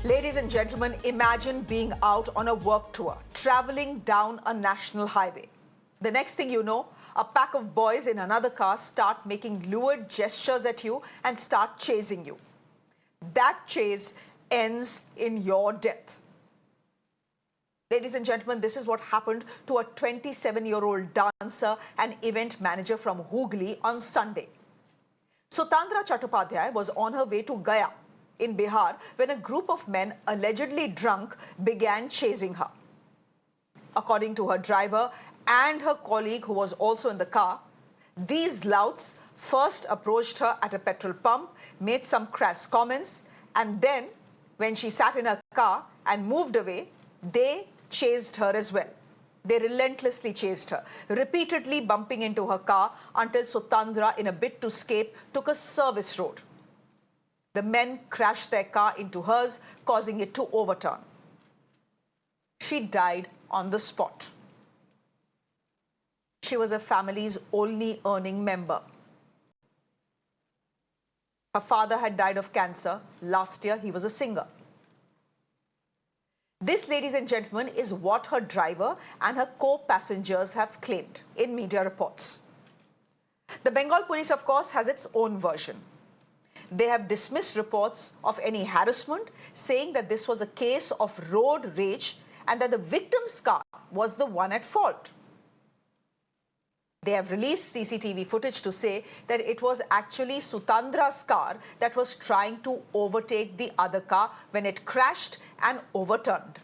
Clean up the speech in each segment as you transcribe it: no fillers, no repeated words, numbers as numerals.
Ladies and gentlemen, imagine being out on a work tour, traveling down a national highway. The next thing you know, a pack of boys in another car start making lurid gestures at you and start chasing you. That chase ends in your death. Ladies and gentlemen, this is what happened to a 27-year-old dancer and event manager from Hooghly on Sunday. Sutandra Chattopadhyay was on her way to Gaya in Bihar when a group of men allegedly drunk began chasing her. According to her driver and her colleague who was also in the car, these louts first approached her at a petrol pump, made some crass comments, and then when she sat in her car and moved away, they chased her as well. They relentlessly chased her, repeatedly bumping into her car until Sutandra, in a bid to escape, took a service road. The men crashed their car into hers, causing it to overturn. She died on the spot. She was a family's only earning member. Her father had died of cancer. Last year, he was a singer. This, ladies and gentlemen, is what her driver and her co-passengers have claimed in media reports. The Bengal police, of course, has its own version. They have dismissed reports of any harassment, saying that this was a case of road rage and that the victim's car was the one at fault. They have released CCTV footage to say that it was actually Sutandra's car that was trying to overtake the other car when it crashed and overturned.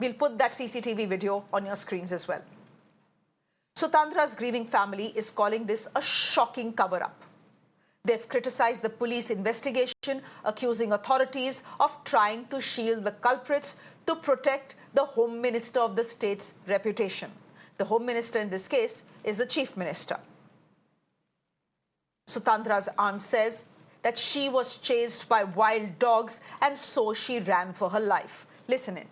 We'll put that CCTV video on your screens as well. Sutandra's grieving family is calling this a shocking cover-up. They've criticized the police investigation, accusing authorities of trying to shield the culprits to protect the Home Minister of the state's reputation. The Home Minister in this case is the Chief Minister. Sutandra's aunt says that she was chased by wild dogs and so she ran for her life. Listen in.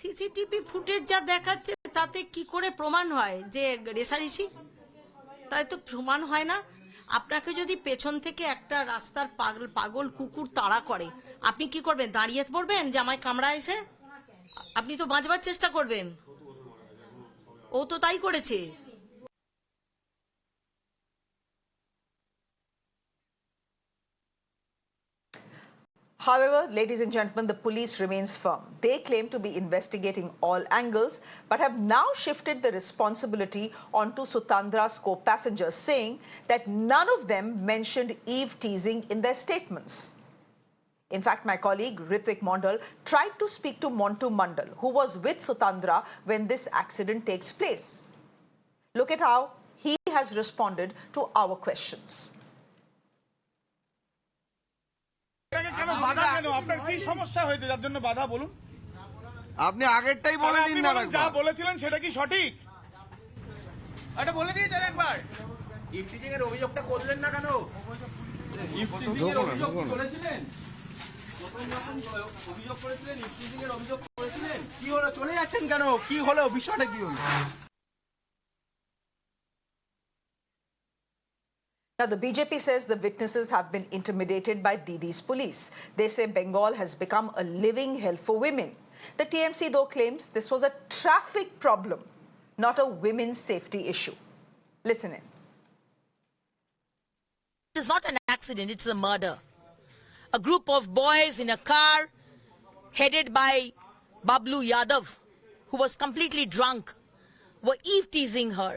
CCTV footage যা দেখাচ্ছে তাতে কি করে প্রমাণ হয় যে রেশারেশি? তাই তো প্রমাণ হয় না। আপনাকে যদি পেছন থেকে একটা রাস্তার পাগল কুকুর তাড়া করে, আপনি কি করবেন? দাঁড়িয়ে পড়বেন যে আমায় কামড়াইছে? আপনি তো বাঁচবার চেষ্টা করবেন। ও তো তাই করেছে। However, ladies and gentlemen, the police remains firm. They claim to be investigating all angles, but have now shifted the responsibility onto Sutandra's co-passengers, saying that none of them mentioned Eve-Teasing in their statements. In fact, my colleague Ritwik Mondal tried to speak to Montu Mandal, who was with Sutandra when this accident takes place. Look at how he has responded to our questions. আপনি আগেরটাই বলে দিন না, যা বলেছিলেন সেটা কি সঠিক? এটা বলে দিয়েছেন একবার। ইফটিজিং এর অভিযোগটা করলেন না কেন? ইফটিজিং এর অভিযোগ করেছিলেন? প্রথম যখন অভিযোগ করেছিলেন, ইফটিজিং এর অভিযোগ করেছিলেন, কি হলো? চলে যাচ্ছেন কেন? কি হলো? বিষয়টা কি হলো? Now, the BJP says the witnesses have been intimidated by Didi's police. They say Bengal has become a living hell for women. The TMC, though, claims this was a traffic problem, not a women's safety issue. Listen in. It is not an accident, it's a murder. A group of boys in a car headed by Bablu Yadav, who was completely drunk, were eve-teasing her.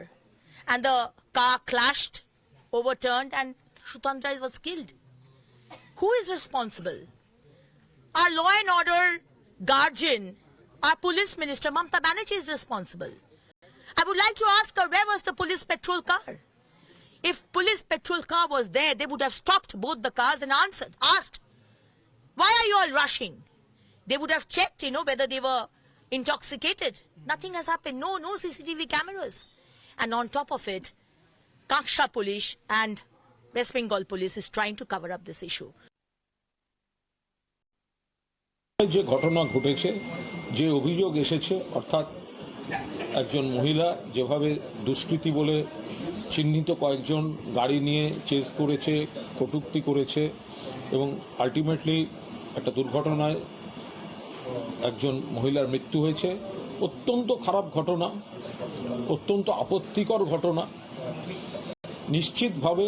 And the car clashed, overturned, and Sutandra was killed. Who is responsible? Our law and order guardian, our police minister, Mamta Banerjee, is responsible. I would like to ask her, where was the police patrol car? If police patrol car was there, they would have stopped both the cars and asked, why are you all rushing? They would have checked, whether they were intoxicated. Nothing has happened. No CCTV cameras. And on top of it, Kaksha police and West Bengal police is trying to cover up this issue. যে ঘটনা ঘটেছে, যে অভিযোগ এসেছে, অর্থাৎ একজন মহিলা যেভাবে দুষ্কৃতী বলে চিহ্নিত কয়েকজন গাড়ি নিয়ে চেজ করেছে, কটূক্তি করেছে এবং আলটিমেটলি একটা দুর্ঘটনায় একজন মহিলার মৃত্যু হয়েছে। অত্যন্ত খারাপ ঘটনা, অত্যন্ত আপত্তিকর ঘটনা। নিশ্চিতভাবে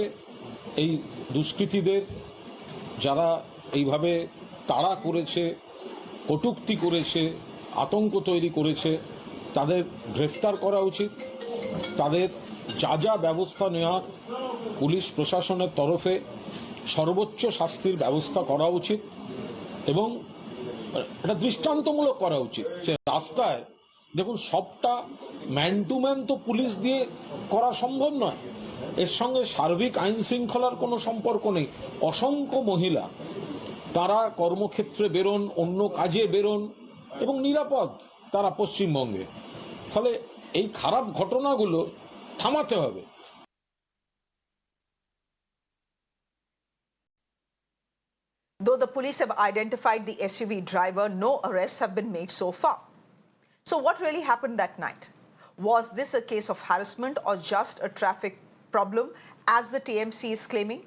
এই দুষ্কৃতীদের যারা এইভাবে তাড়া করেছে, কটূক্তি করেছে, আতঙ্ক তৈরি করেছে, তাদের গ্রেফতার করা উচিত। তাদের যা যা ব্যবস্থা নেওয়া পুলিশ প্রশাসনের তরফে সর্বোচ্চ শাস্তির ব্যবস্থা করা উচিত এবং এটা দৃষ্টান্তমূলক করা উচিত যে রাস্তায় দেখুন সবটা ম্যান টু ম্যান তো পুলিশ দিয়ে করা সম্ভব নয়, এর সঙ্গে সার্বিক আইন শৃঙ্খলার কোনো সম্পর্ক নেই। অসংখ্য মহিলা তারা কর্মক্ষেত্রে বেরোন, অন্য কাজে বেরোন এবং নিরাপদ তারা পশ্চিমবঙ্গে। ফলে এই খারাপ ঘটনাগুলো থামাতে হবে। Though the police have identified the SUV driver, no arrests have been made so far. So what really happened that night? Was this a case of harassment or just a traffic problem, as the TMC is claiming?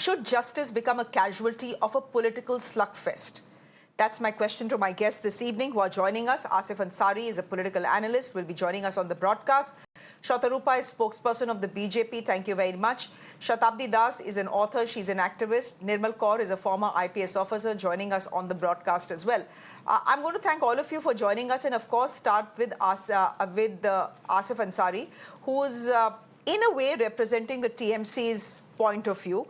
Should justice become a casualty of a political slugfest? That's my question to my guests this evening who are joining us. Asif Ansari is a political analyst, will be joining us on the broadcast. Shatorupa is spokesperson of the BJP. Thank you very much. Shatabdi Das is an author. She's an activist. Nirmal Kaur is a former IPS officer joining us on the broadcast as well. I'm going to thank all of you for joining us and, of course, start with Asif Ansari, who's in a way representing the TMC's point of view.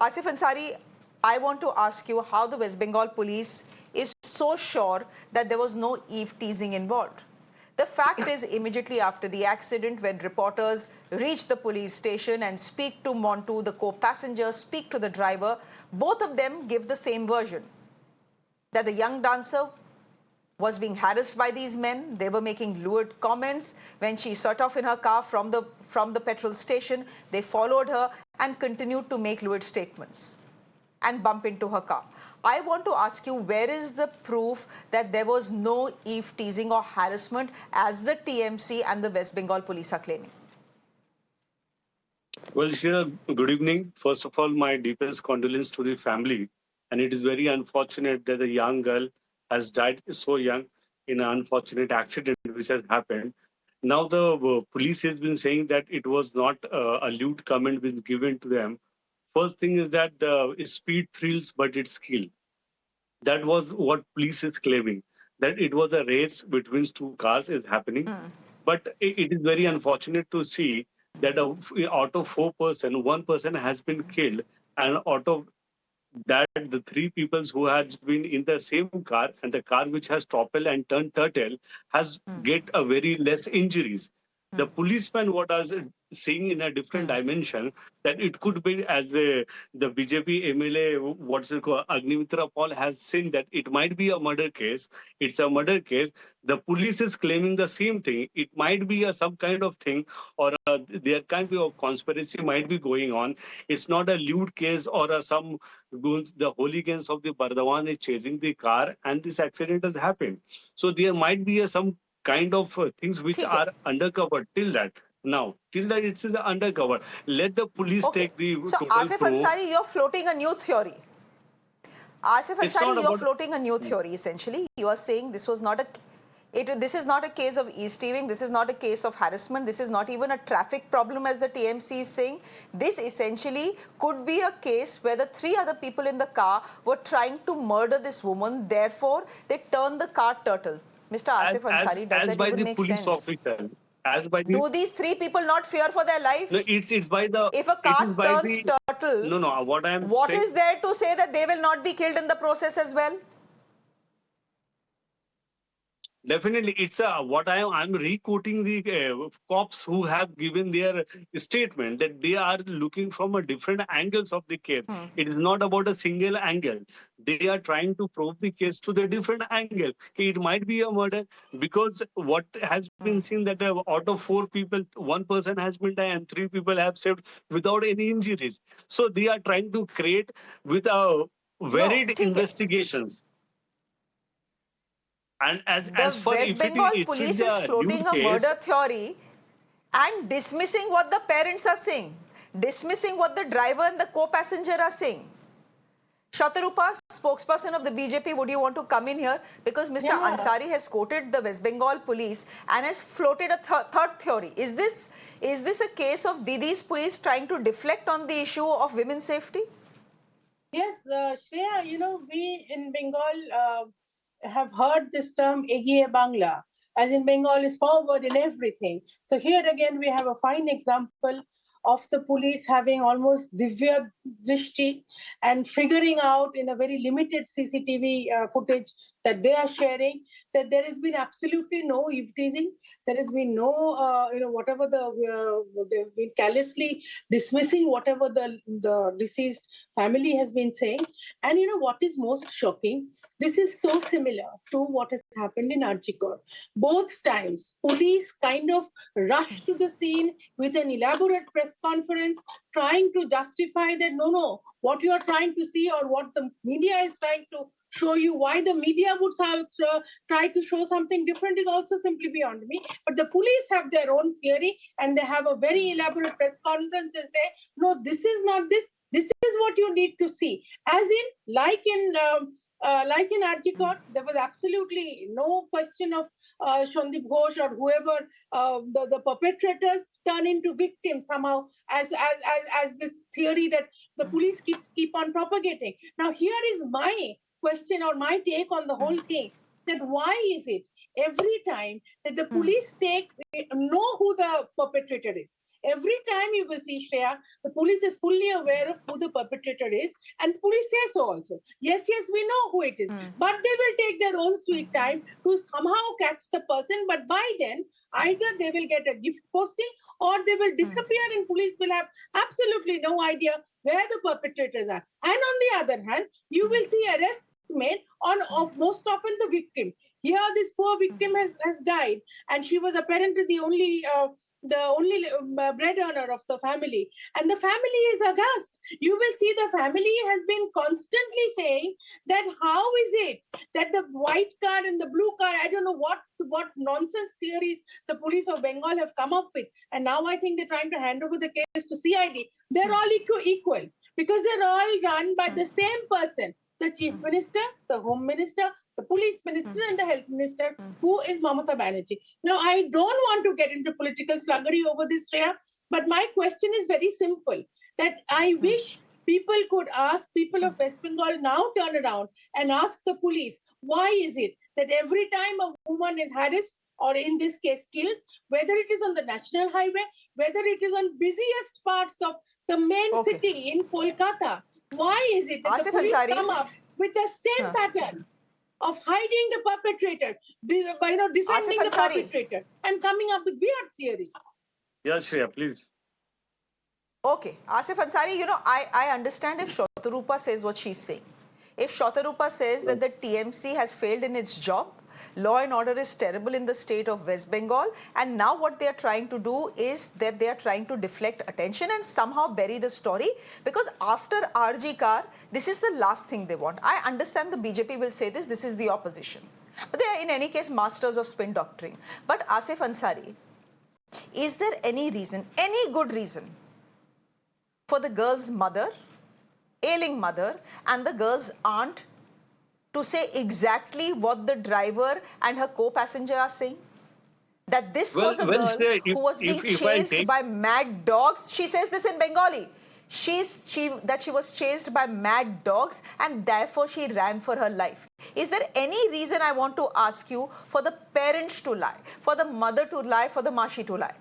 Asif Ansari, I want to ask you how the West Bengal police is so sure that there was no Eve-Teasing involved. The fact is, immediately after the accident, when reporters reach the police station and speak to Montu, the co-passenger, speak to the driver, both of them give the same version, that the young dancer was being harassed by these men. They were making lewd comments. When she set off in her car from the petrol station, they followed her and continued to make lewd statements and bump into her car. I want to ask you, where is the proof that there was no Eve-teasing or harassment as the TMC and the West Bengal police are claiming? Well, Shreya, good evening. First of all, my deepest condolence to the family. And it is very unfortunate that a young girl has died so young in an unfortunate accident which has happened. Now the police has been saying that it was not a lewd comment been given to them. First thing is that the speed thrills, but it's skill. That was what police is claiming, that it was a race between two cars is happening. But it is very unfortunate to see that out of 4 persons, 1 person has been killed, and out of that the 3 people who had been in the same car, and the car which has toppled and turned turtle has get a very less injuries. The policeman what was saying in a different dimension, that it could be as the BJP MLA, what's it called, Agnimitra Paul has said that it might be a murder case. It's a murder case. The police is claiming the same thing. It might be some kind of thing, or there can be a conspiracy might be going on. It's not a lewd case or some goons. The hooligans of the Bardhawan is chasing the car, and this accident has happened. So there might be some kind of things which are undercover till that. Now, till that it's undercover. Let the police take the so total Asif proof. Ansari, you're floating a new theory. Asif It's Ansari, not you're about- floating a new theory, essentially. You are saying this was not this is not a case of Eve-teasing. This is not a case of harassment. This is not even a traffic problem, as the TMC is saying. This essentially could be a case where the 3 other people in the car were trying to murder this woman. Therefore, they turned the car turtle. Mr. Asif Ansari, does that by even the make police sense? officer, as by the Do these 3 people not fear for their life? no, it's by the If a car it is by turns the turtle, no, what I am what saying, is there to say that they will not be killed in the process as well? definitely it's what I'm re-quoting the cops who have given their statement that they are looking from a different angles of the case. It is not about a single angle. They are trying to prove the case to the different angle. It might be a murder because what has been seen that out of 4 people, 1 person has been died and 3 people have saved without any injuries. So they are trying to create with varied ठीक है. investigations. And The as for West Bengal it should police be is a floating nude a case. murder theory and dismissing what the parents are saying, dismissing what the driver and the co-passenger are saying. Shatorupa, spokesperson of the BJP, would you want to come in here? Because Mr. Ansari has quoted the West Bengal police and has floated a third theory. Is this a case of Didi's police trying to deflect on the issue of women's safety? Yes, Shreya, we in Bengal have heard this term Egiye Bangla, as in Bengal is forward in everything. So here again, we have a fine example of the police having almost divya drishti and figuring out in a very limited CCTV footage that they are sharing that there has been absolutely no eve-teasing. There has been no, whatever they've been callously dismissing whatever the deceased family has been saying. And what is most shocking? This is so similar to what has happened in Arjikor. Both times, police kind of rushed to the scene with an elaborate press conference, trying to justify that no, what you are trying to see or what the media is trying to show you, why the media would try to show something different is also simply beyond me. But the police have their own theory and they have a very elaborate press conference and say, no, this is not this. This is what you need to see. As in, like in Arjikot, there was absolutely no question of Shandip Ghosh or whoever the perpetrators turn into victims somehow, as this theory that the police keep on propagating. Now, here is my question or my take on the whole thing: that why is it every time that the police know who the perpetrator is? Every time you will see, Shreya, the police is fully aware of who the perpetrator is, and the police say so also. Yes, we know who it is, but they will take their own sweet time to somehow catch the person. But by then, either they will get a gift posting or they will disappear, and police will have absolutely no idea where the perpetrators are. And on the other hand, you will see arrests made of most often the victim. Here, this poor victim has died, and she was apparently the only bread earner of the family, and the family is aghast. You will see the family has been constantly saying that how is it that the white car and the blue car, I don't know what nonsense theories the police of Bengal have come up with, and now I think they're trying to hand over the case to CID. They're all equal because they're all run by the same person, the chief minister, the home minister, the police minister and the health minister, who is Mamata Banerjee. Now, I don't want to get into political sluggery over this, Shreya, but my question is very simple, that I wish people could ask, people of West Bengal now turn around and ask the police, why is it that every time a woman is harassed, or in this case killed, whether it is on the national highway, whether it is on busiest parts of the main city in Kolkata, why is it that Asif the police Ansari, come up with the same pattern of hiding the perpetrator, defending the perpetrator, and coming up with weird theories? Yes, Shreya, please. Okay, Asif Ansari, I understand if Shatorupa says what she's saying. If Shatorupa says that the TMC has failed in its job, law and order is terrible in the state of West Bengal, and now what they are trying to do is that they are trying to deflect attention and somehow bury the story, because after RG Car, this is the last thing they want. I understand the BJP will say this is the opposition. But they are in any case masters of spin doctrine. But Asif Ansari, is there any reason, any good reason, for the girl's mother, ailing mother, and the girl's aunt to say exactly what the driver and her co-passenger are saying? That this was a girl who was being chased by mad dogs. She says this in Bengali. That she was chased by mad dogs and therefore she ran for her life. Is there any reason, I want to ask you, for the parents to lie, for the mother to lie, for the Mashi to lie?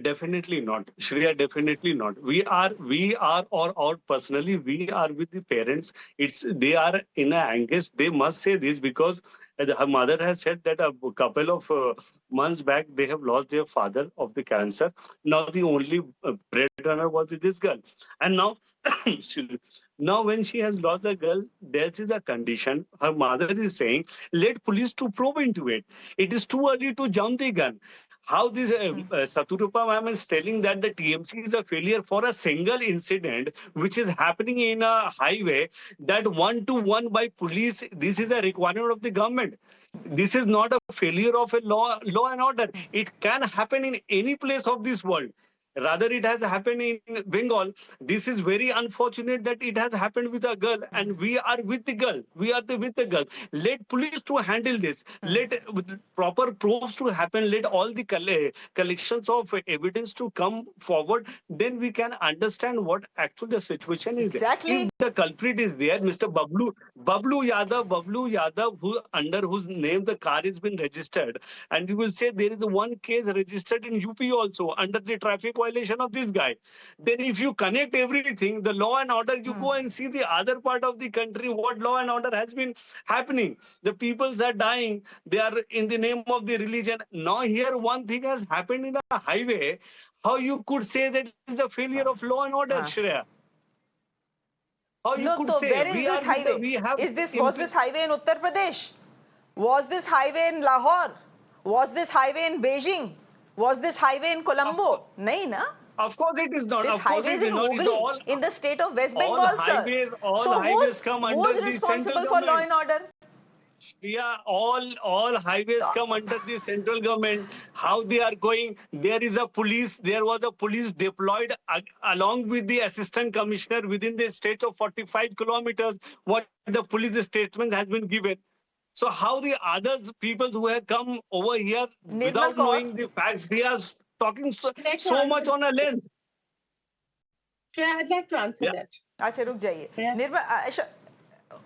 Definitely not, Shreya. Definitely not. We are, or personally, we are with the parents. They are in a anguish. They must say this because her mother has said that a couple of months back they have lost their father of the cancer. Now the only breadwinner was this girl, and now, now when she has lost a girl, there is a condition. Her mother is saying, let police to probe into it. It is too early to jump the gun. how this Shatorupa ma'am is telling that the TMC is a failure for a single incident which is happening in a highway, that 1-to-1 by police, this is a requirement of the government. This is not a failure of a law and order. It can happen in any place of this world. Rather, it has happened in Bengal. This is very unfortunate that it has happened with a girl, and we are with the girl. We are with the girl. Let police to handle this. Let proper proofs to happen. Let all the collections of evidence to come forward. Then we can understand what actually the situation is. Exactly. If the culprit is there, Mr. Bablu Yadav, who under whose name the car has been registered, and you will say there is one case registered in UP also under the traffic violation of this guy. Then if you connect everything, the law and order, you go and see the other part of the country, what law and order has been happening. The peoples are dying. They are in the name of the religion. Now here one thing has happened in a highway. How you could say that is the failure of law and order, Shreya? How you No, could so say where is this highway? Was this highway in Uttar Pradesh? Was this highway in Lahore? Was this highway in Beijing? Was this highway in Colombo? Nahi, na? Of course it is not. This Of course highway it is is in not. It's Hooghly, in the state of West Bengal, sir. All So highways come under who's the central responsible for law government. and order? Yeah, all highways come under the central government. How they are going? There is a police. There was a police deployed along with the assistant commissioner within the stretch of 45 kilometers. What the police statement has been given. So how the others people who have come over here Nirmal without Kaur. knowing the facts, they are talking I'd like to so much answer on a length. Shreya, I'd like to answer Yeah. that. Acha, ruk jaiye. Yeah.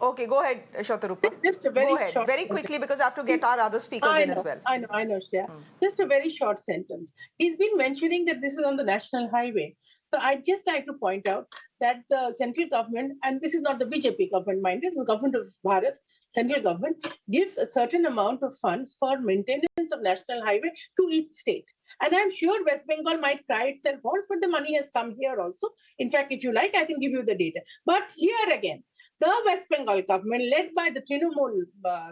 Okay, go ahead, Shatorupa. Just a very Go ahead, short very sentence. quickly, because I have to get our other speakers in as well. I know, Shreya. Just a very short sentence. He's been mentioning that this is on the national highway. So I'd just like to point out that the central government, and this is not the BJP government, mind, this is the government of Bharat, central government, gives a certain amount of funds for maintenance of national highway to each state. And I'm sure West Bengal might cry itself once, but the money has come here also. In fact, if you like, I can give you the data. But here again, the West Bengal government, led by the Trinamool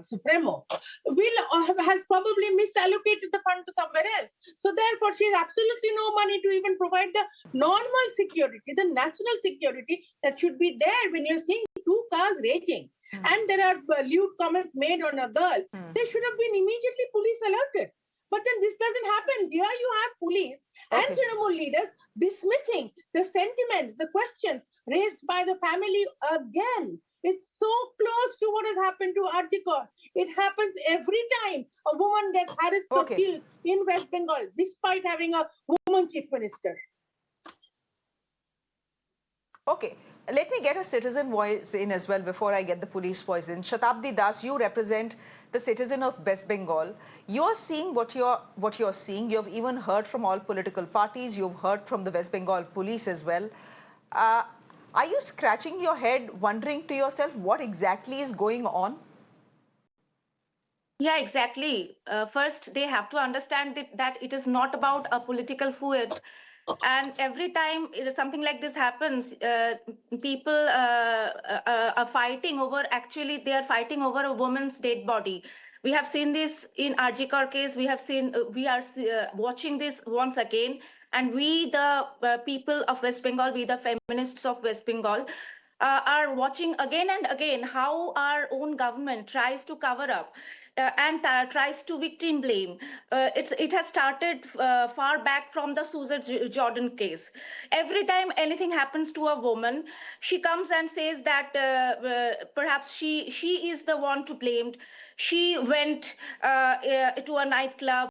Supremo, has probably misallocated the fund to somewhere else. So therefore, she has absolutely no money to even provide the normal security, the national security that should be there when you're seeing two cars raging. And there are lewd comments made on a girl. There should have been immediately police alerted. But then this doesn't happen. Here you have police and Trinamool leaders dismissing the sentiments, the questions raised by the family again. It's so close to what has happened to Artikor. It happens every time a woman gets harassed or killed in West Bengal, despite having a woman chief minister. Okay, let me get a citizen voice in as well before I get the police voice in. Shatabdi Das, you represent the citizen of West Bengal. You're seeing what you're seeing. You've even heard from all political parties. You've heard from the West Bengal police as well. Are you scratching your head, wondering to yourself what exactly is going on? Yeah, exactly. First, they have to understand that it is not about a political feuд. And every time something like this happens, people are fighting over, actually, they are fighting over a woman's dead body. We have seen this in Arjikar case. We are watching this once again. And we, the people of West Bengal, we, the feminists of West Bengal, are watching again and again how our own government tries to cover up and tries to victim blame. It has started far back from the Susan Jordan case. Every time anything happens to a woman, she comes and says that perhaps she is the one to blame. She went to a nightclub.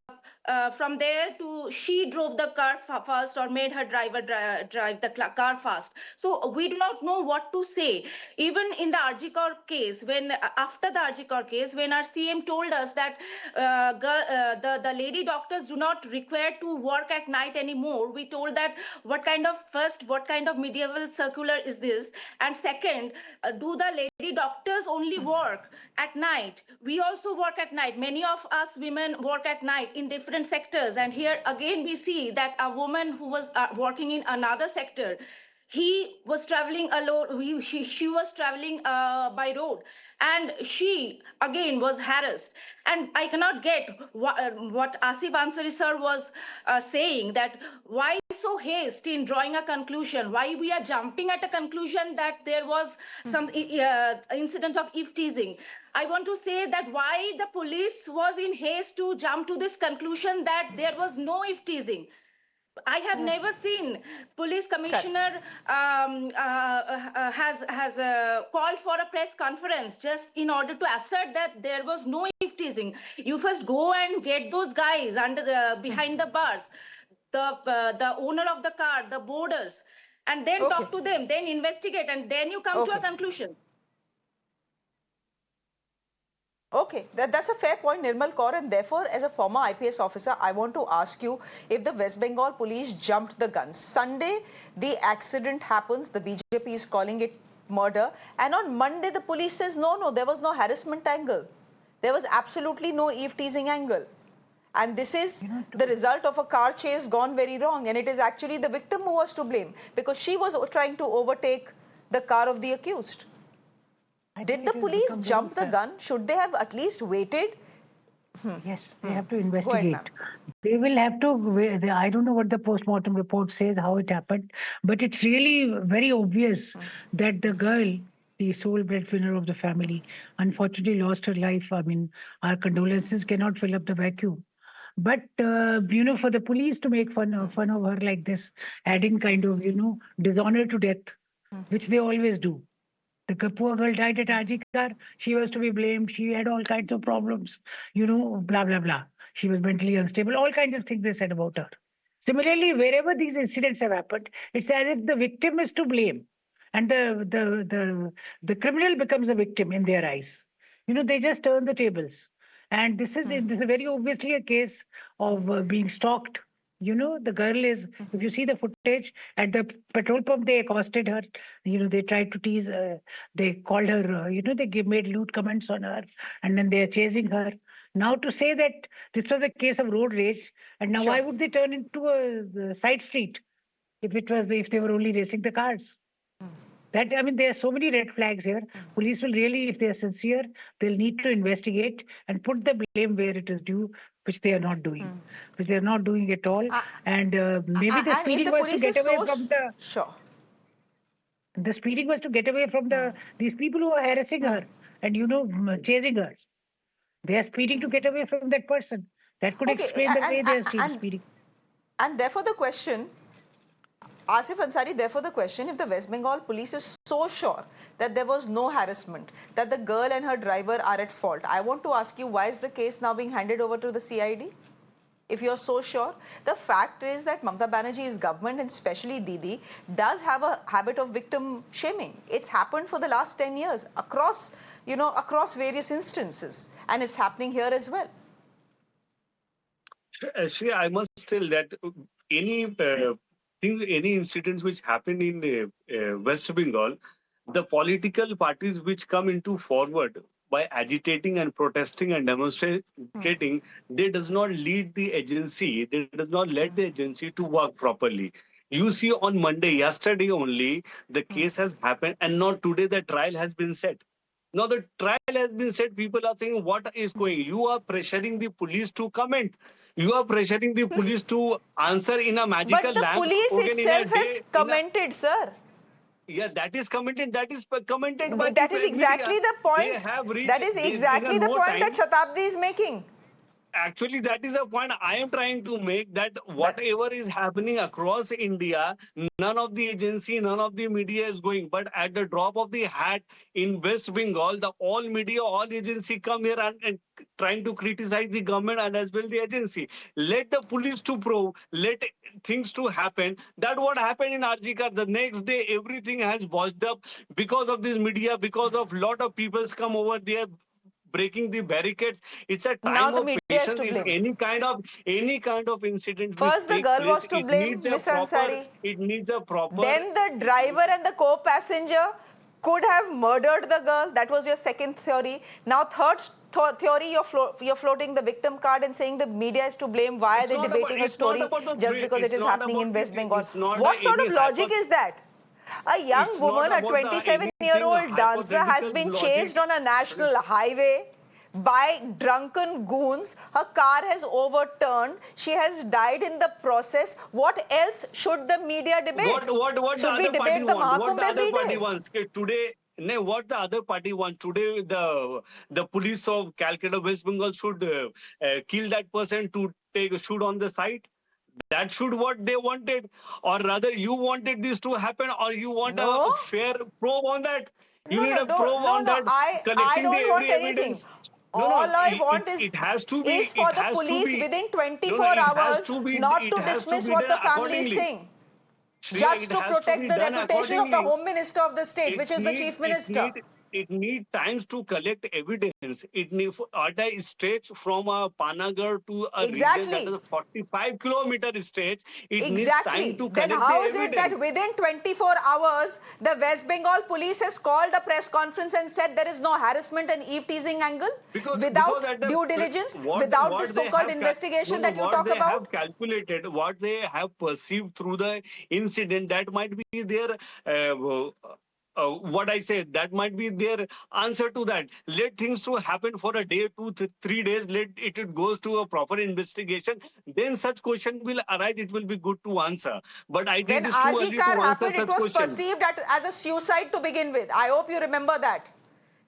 From there she drove the car fast, or made her driver drive the car fast. So we do not know what to say. Even in the Arjikar case, after the Arjikar case, when our CM told us that the lady doctors do not require to work at night anymore, we told that what kind of medieval circular is this? And second, do the lady doctors only work at night? We also work at night. Many of us women work at night in different sectors, and here again we see that a woman who was working in another sector, he was traveling alone, she was traveling by road, and she again was harassed. And I cannot get what Asif Ansari sir was saying, that why so haste in drawing a conclusion, why we are jumping at a conclusion that there was some incident of Eve-Teasing. I want to say that why the police was in haste to jump to this conclusion that there was no Eve-Teasing. I have never seen police commissioner has called for a press conference just in order to assert that there was no Eve-Teasing. You first go and get those guys under behind the bars, the owner of the car, the boarders, and then talk to them, then investigate, and then you come to a conclusion. Okay, that's a fair point, Nirmal Kaur, and therefore, as a former IPS officer, I want to ask you if the West Bengal police jumped the gun. Sunday, the accident happens, the BJP is calling it murder, and on Monday, the police says, no, there was no harassment angle. There was absolutely no Eve-Teasing angle. And this is the result of a car chase gone very wrong, and it is actually the victim who was to blame because she was trying to overtake the car of the accused. Did the police jump the gun? Should they have at least waited? Yes, they have to investigate. Ahead, They will have to, I don't know what the postmortem report says, how it happened, but it's really very obvious that the girl, the sole breadwinner of the family, unfortunately lost her life. I mean, our condolences cannot fill up the vacuum. But, for the police to make fun of her like this, adding kind of, dishonor to death, which they always do. The poor girl died at Ajikar. She was to be blamed. She had all kinds of problems, blah, blah, blah. She was mentally unstable. All kinds of things they said about her. Similarly, wherever these incidents have happened, it's as if the victim is to blame. And the criminal becomes a victim in their eyes. They just turn the tables. And this is very obviously a case of being stalked. The girl is, if you see the footage, at the petrol pump, they accosted her. They tried to tease, they called her, they made lewd comments on her, and then they are chasing her. Now to say that this was a case of road rage, and now why would they turn into a side street if they were only racing the cars? There are so many red flags here. Police will really, if they are sincere, they'll need to investigate and put the blame where it is due, which they are not doing, which they are not doing at all. And maybe the speeding was to get away from the... Sure. The speeding was to get away from these people who are harassing her and, chasing her. They are speeding to get away from that person. That could explain the way they are speeding. And therefore the question... Asif Ansari, therefore the question, if the West Bengal police is so sure that there was no harassment, that the girl and her driver are at fault, I want to ask you, why is the case now being handed over to the CID? If you're so sure, the fact is that Mamata Banerjee's government, and especially Didi, does have a habit of victim shaming. It's happened for the last 10 years across various instances, and it's happening here as well. Actually, I must tell that any incidents which happen in West Bengal, the political parties which come into forward by agitating and protesting and demonstrating, they does not lead the agency, they does not let the agency to work properly. You see on Monday, yesterday only, the case has happened, and not today the trial has been set. Now the trial has been set, people are saying, what is going? You are pressuring the police to comment. You are pressuring the police to answer in a magical lamp. But the police itself has commented, sir. Yeah, that is commented. That is commented by that is exactly the point. They have reached, that is exactly the point that Shatabdi is making. Actually, that is a point I am trying to make, that whatever is happening across India, none of the agency, none of the media is going. But at the drop of the hat in West Bengal, all media, all agency come here and trying to criticize the government and as well the agency. Let the police to probe, let things to happen. That what happened in Arjikar. The next day, everything has washed up because of this media, because of lot of people come over there, breaking the barricades. It's a time of patience in any kind of incident. First, the girl was to blame, Mr. Ansari. It needs a proper. Then the driver and the co-passenger could have murdered the girl. That was your second theory. Now, third theory, you're floating the victim card and saying the media is to blame. Why are they debating a story just because it is happening in West Bengal? What sort of logic is that? A young It's woman, not a about the anything 27-year-old dancer, has hypothetical been logic. chased on a national highway by drunken goons. Her car has overturned. She has died in the process. What else should the media debate? What the Should we other party debate the want? What Mahakumbh the other every party day? wants? Okay, today, no, what the other party wants today? The police of Calcutta, West Bengal should kill that person to take a shoot on the site. That should what they wanted, or rather, you wanted this to happen, or you want a No. fair probe on that. You No, need no, a probe on no. that, I collecting the don't want every anything. evidence. No, All no, I want it has to be. is It for the has to police be. within No, no, 24 it has hours to be. not It to has to dismiss be what done the family is accordingly. saying, Shreya, just it to has to protect be the done reputation of the accordingly. Home Minister of the state, which is the Chief Minister. It need times to collect evidence. It need at a stretch from a Panagar to a region that is Exactly. a 45-kilometer stretch. It needs time Exactly. to Then collect the how is it that evidence. within 24 hours, the West Bengal police has called a press conference and said there is no harassment and eve-teasing angle? Because Without at the due diligence, without the what they so-called have investigation that you what talk they have about? calculated, what they have perceived through the incident, that might be their what I said, that might be their answer to that. Let things to happen for a day, 3 days. Let it goes to a proper investigation. Then such question will arise. It will be good to answer. But I When think it's too RG early car to answer happened, it such was question. perceived as a suicide to begin with. I hope you remember that.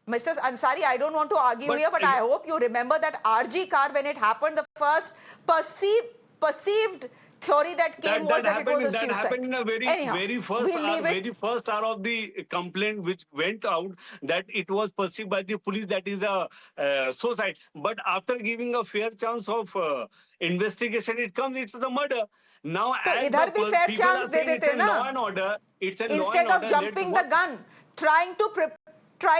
Mr. Ansari, I don't want to argue here, but I hope you remember that RG car, when it happened, the first perceived theory that came was that it was a That suicide. happened in a Anyhow, we'll leave it. very first hour of the complaint which went out, that it was perceived by the police that is a suicide. But after giving a fair chance of investigation, it's the murder. Now, So as इधर भी fair people chance are they saying it's देते a ना. law and order, it's a law Instead and of order. jumping the gun, trying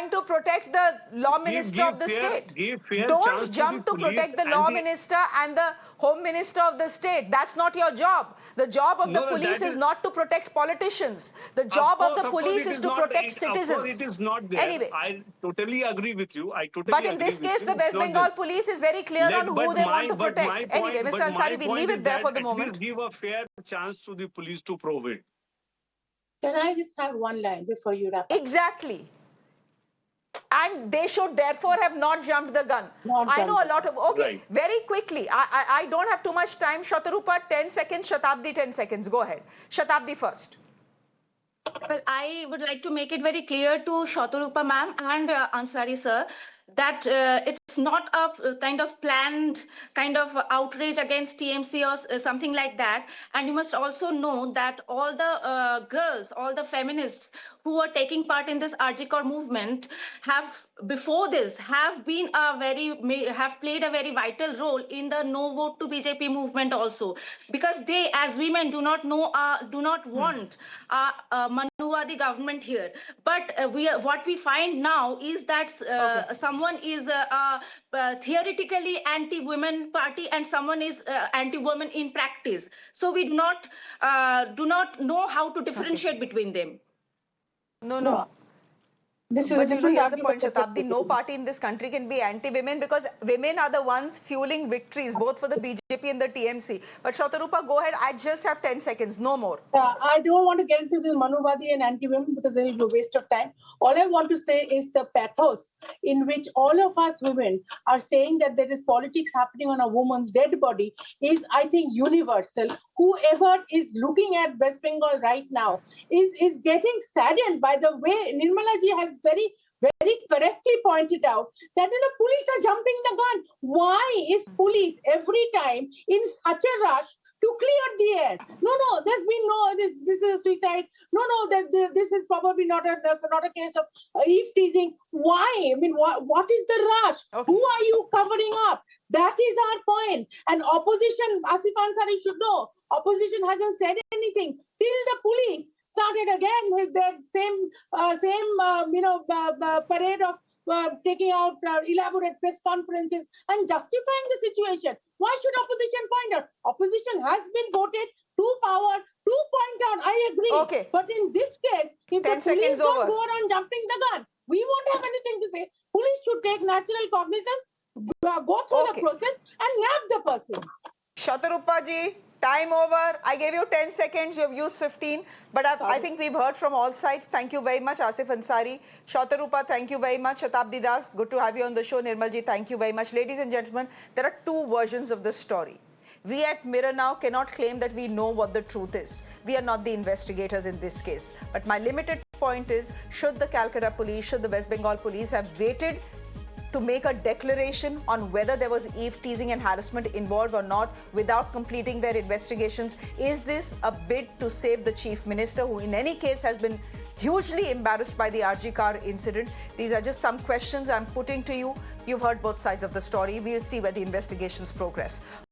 to protect the law minister of the state. give fair chance Don't to the jump to police protect the and law the minister and the home minister of the state. That's not your job. The job of the no, police that is not to protect politicians. The Of job of the course, police it is is to not. protect Of course, it citizens. is not there. Anyway, I totally agree with you. I totally but in agree this with case, you. the It's West not there. Bengal police is very clear on who they want to protect. Anyway, Mr. Ansari, we'll leave it there for the at moment. least give a fair chance to the police to probe it. Can I just have one line before you wrap up? Exactly. And they should therefore have not jumped the gun. I know a lot of... Okay, right. Very quickly. I don't have too much time. Shatorupa, 10 seconds. Shatabdi, 10 seconds. Go ahead. Shatabdi first. Well, I would like to make it very clear to Shatorupa ma'am and Ansari sir that it's not a kind of planned kind of outrage against TMC or something like that. And you must also know that all the girls, all the feminists who are taking part in this Arjikor movement have before this have been have played a very vital role in the no vote to BJP movement also, because they as women do not want Manuwadi government here. But what we find now is that someone is theoretically anti-women party and someone is anti-women in practice. So we do not know how to differentiate between them. No. This is But a different here's the point, argument. Shatabdi. No party in this country can be anti-women because women are the ones fueling victories, both for the BJP and the TMC. But Shatorupa, go ahead. I just have 10 seconds, no more. I don't want to get into this Manuvadi and anti-women because it will be a waste of time. All I want to say is the pathos in which all of us women are saying that there is politics happening on a woman's dead body is, I think, universal. Whoever is looking at West Bengal right now is getting saddened by the way Nirmala ji has very correctly pointed out that police are jumping the gun. Why is police every time in such a rush to clear the air? No, there's been no, this is a suicide. No, that this is probably not a case of eve-teasing. Why? I mean, what is the rush? Okay. Who are you covering up? That is our point. And opposition, Asif Ansari should know, opposition hasn't said anything till the police started again with their same parade of taking out elaborate press conferences and justifying the situation. Why should opposition point out? Opposition has been voted to power to point out. I agree. Okay. But in this case, if the police don't go around jumping the gun, we won't have anything to say. Police should take natural cognizance, go through the process and nab the person. Shatorupa ji, Time over. I gave you 10 seconds. You have used 15. But I think we've heard from all sides. Thank you very much, Asif Ansari. Shatorupa, thank you very much. Shatabdi Das, good to have you on the show. Nirmalji, thank you very much. Ladies and gentlemen, there are two versions of the story. We at Mirror Now cannot claim that we know what the truth is. We are not the investigators in this case. But my limited point is, should the Calcutta police, should the West Bengal police have waited to make a declaration on whether there was eve-teasing and harassment involved or not without completing their investigations? Is this a bid to save the Chief Minister, who in any case has been hugely embarrassed by the RG car incident? These are just some questions I'm putting to you. You've heard both sides of the story. We'll see where the investigations progress.